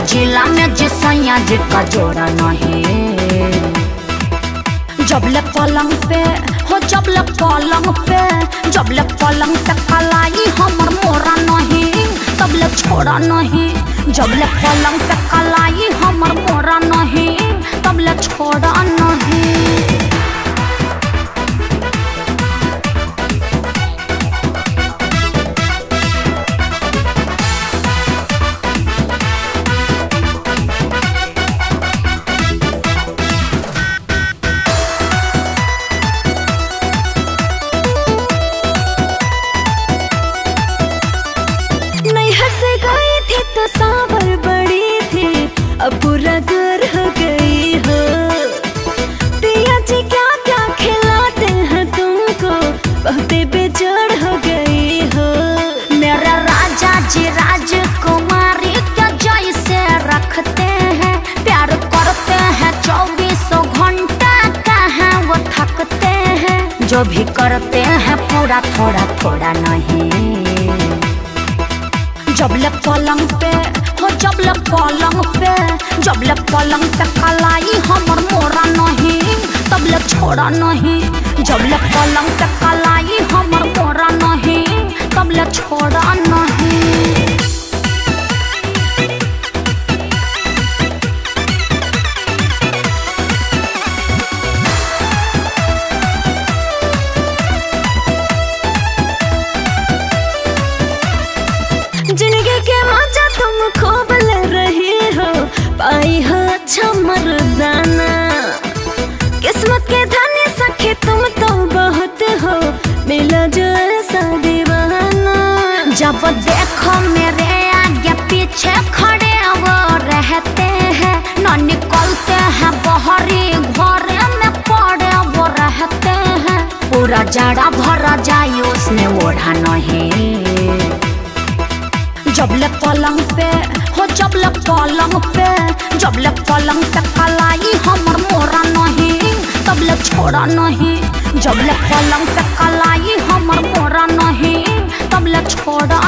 जिला में जिसैया जी का जोड़ा नहीं। जबले पलंग पे हो जबले पलंग पे जबले पलंग पे कलाई हमर मोरा नहीं तबले छोड़ा नहीं। जबले पलंग पे कलाई हमर मोरा नहीं तबले छोड़ा नहीं। तो सावर बड़ी थी अब पूरा दूर हो गई हो। पिया जी क्या क्या खिलाते हैं तुमको बहुत बेजोड़ हो गई हो। मेरे राजा जी राजकुमारी क्या जैसे रखते हैं प्यार करते हैं 24 घंटा कहाँ वो थकते हैं। जो भी करते हैं पूरा थोड़ा थोड़ा नहीं। जबले पलंग पे हो जबले पलंग पे जबले पलंग पे कलाई हमर मोरा नहीं तबले छोड़ा नहीं। जबले पलंग पे कलाई हमर मोरा नहीं तबले छोड़ा नहीं। जिंदगी के मजा तुम खूब ले रही हो पाई हो अच्छा मर्दाना। किस्मत के धनी सखी तुम तो बहुत हो मिला जो ऐसा दीवाना। जब देखो मेरे आगे पीछे खड़े वो रहते हैं न निकलते हैं बहरी घर में पड़े वो रहते हैं। पूरा जाड़ा भरा जाए उसने ओढ़ा नहीं। जबले पलंग पे हो जबले पलंग पे जबले पलंग पे कलाई हमर मोरा नहीं तबले छोड़ा नहीं। जबले पलंग पे कलाई हमर मोरा नहीं तबले छोड़ा